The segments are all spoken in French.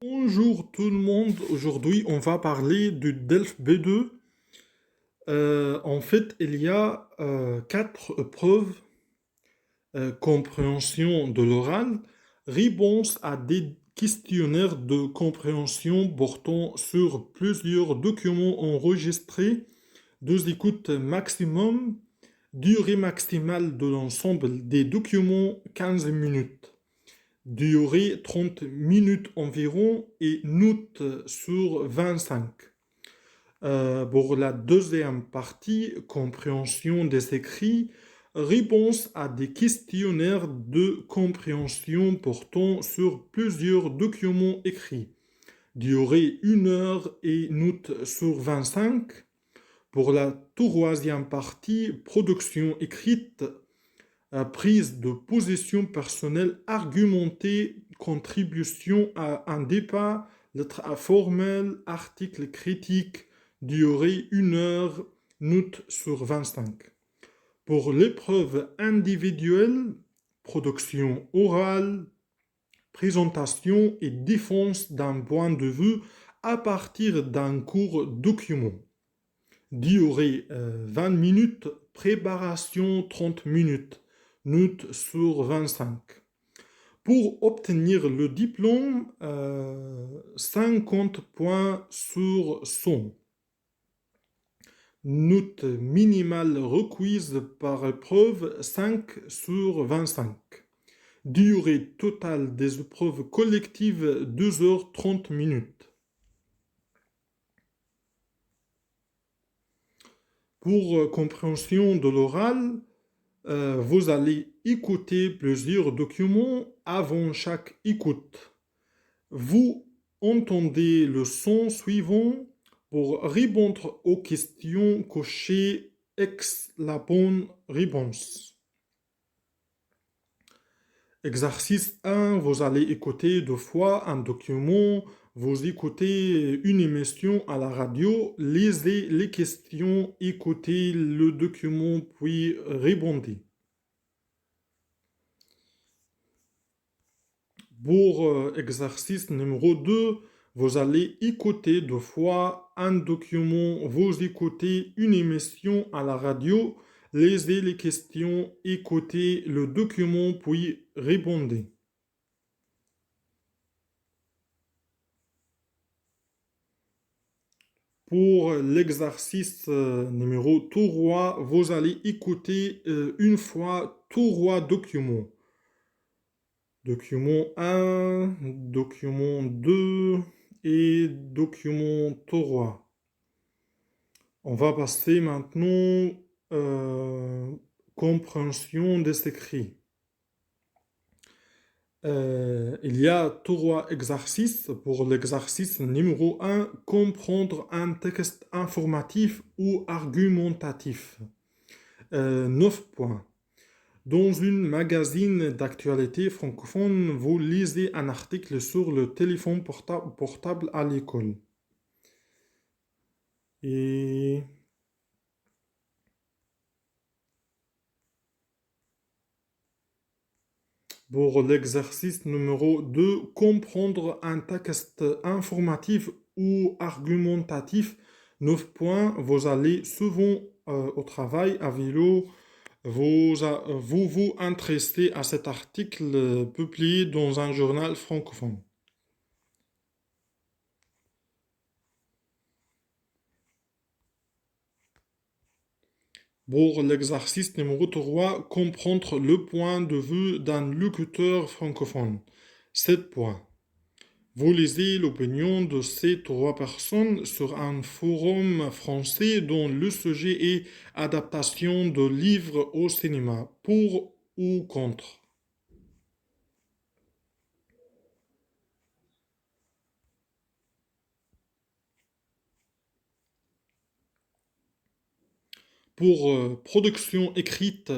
Bonjour tout le monde, aujourd'hui on va parler du DELF B2. En fait, il y a quatre preuves: compréhension de l'oral, réponse à des questionnaires de compréhension portant sur plusieurs documents enregistrés, deux écoutes maximum, durée maximale de l'ensemble des documents 15 minutes. Durée 30 minutes environ et note sur 25. Pour la deuxième partie, compréhension des écrits, réponse à des questionnaires de compréhension portant sur plusieurs documents écrits. Durée 1 heure et note sur 25. Pour la troisième partie, production écrite, prise de position personnelle argumentée, contribution à un débat, lettre formelle, article critique, durée 1 heure, note sur 25. Pour l'épreuve individuelle, production orale, présentation et défense d'un point de vue à partir d'un court document. Durée 20 minutes, préparation 30 minutes, note sur 25. Pour obtenir le diplôme, 50 points sur 100. Note minimale requise par épreuve 5 sur 25. Durée totale des épreuves collectives 2 h 30 minutes. Pour compréhension de l'oral, vous allez écouter plusieurs documents avant chaque écoute. Vous entendez le son suivant. Pour répondre aux questions, cochez X la bonne réponse. Exercice 1, vous allez écouter 2 fois un document, vous écoutez une émission à la radio, lisez les questions, écoutez le document, puis répondez. Pour exercice numéro 2, vous allez écouter 2 fois un document, vous écoutez une émission à la radio, lisez les questions, écoutez le document, puis répondez. Pour l'exercice numéro 3, vous allez écouter 1 fois 3 documents. Document 1, document 2 et document 3. On va passer maintenant compréhension des écrits. Il y a 3 exercices. Pour l'exercice numéro 1, comprendre un texte informatif ou argumentatif. 9 points. Dans une magazine d'actualité francophone, vous lisez un article sur le téléphone portable à l'école. Et pour l'exercice numéro 2, comprendre un texte informatif ou argumentatif, 9 points. Vous allez souvent au travail à vélo. Vous intéressez à cet article publié dans un journal francophone. Pour l'exercice numéro 3, comprendre le point de vue d'un locuteur francophone. 7 points. Vous lisez l'opinion de ces 3 personnes sur un forum français dont le sujet est adaptation de livres au cinéma. Pour ou contre? Pour production écrite,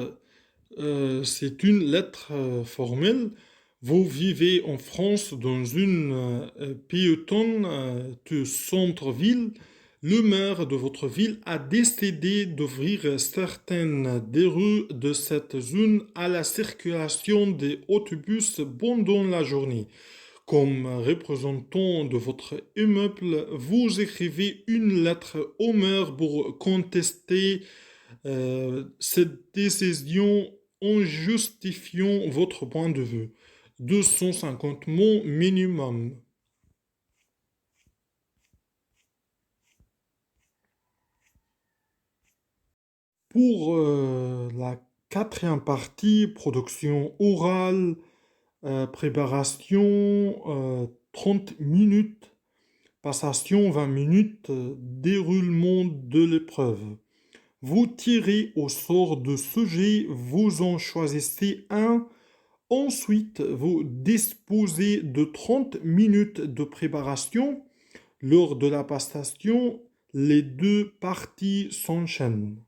c'est une lettre formelle. Vous vivez en France dans une piétonne de centre-ville. Le maire de votre ville a décidé d'ouvrir certaines des rues de cette zone à la circulation des autobus pendant la journée. Comme représentant de votre immeuble, vous écrivez une lettre au maire pour contester cette décision en justifiant votre point de vue. 250 mots minimum. Pour la quatrième partie, production orale, préparation 30 minutes, passation 20 minutes, déroulement de l'épreuve. Vous tirez au sort de sujet, vous en choisissez un. Ensuite, vous disposez de 30 minutes de préparation. Lors de la passation, les deux parties s'enchaînent.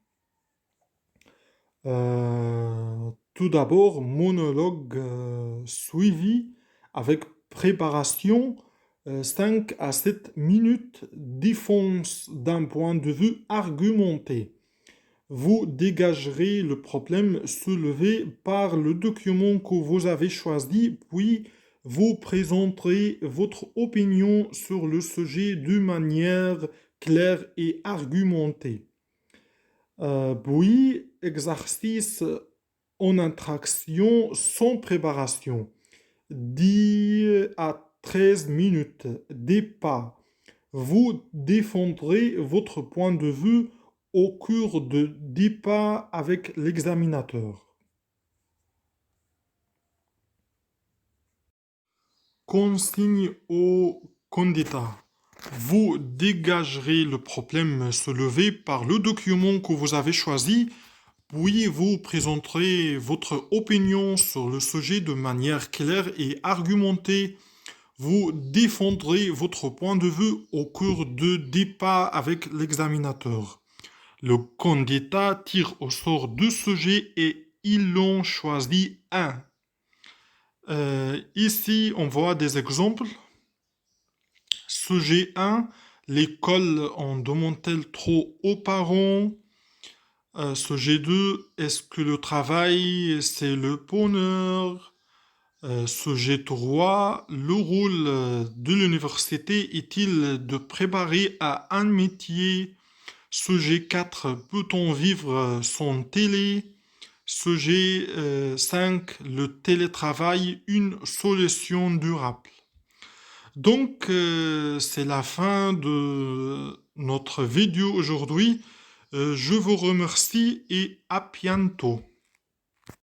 Tout d'abord, monologue suivi avec préparation 5 à 7 minutes, défense d'un point de vue argumenté. Vous dégagerez le problème soulevé par le document que vous avez choisi, puis vous présenterez votre opinion sur le sujet d'une manière claire et argumentée. Puis, exercice en interaction sans préparation. 10 à 13 minutes, des pas. Vous défendrez votre point de vue au cours de 10 pas avec l'examinateur. Consigne au candidat. Vous dégagerez le problème soulevé par le document que vous avez choisi, puis vous présenterez votre opinion sur le sujet de manière claire et argumentée. Vous défendrez votre point de vue au cours de débats avec l'examinateur. Le candidat tire au sort deux sujets et il en choisit un. Ici, on voit des exemples. Sujet 1, l'école en demande-t-elle trop aux parents? Sujet 2, est-ce que le travail, c'est le bonheur? Sujet 3, le rôle de l'université est-il de préparer à un métier? Sujet 4, peut-on vivre sans télé? Sujet 5, le télétravail, une solution durable. Donc, c'est la fin de notre vidéo aujourd'hui. Je vous remercie et à bientôt.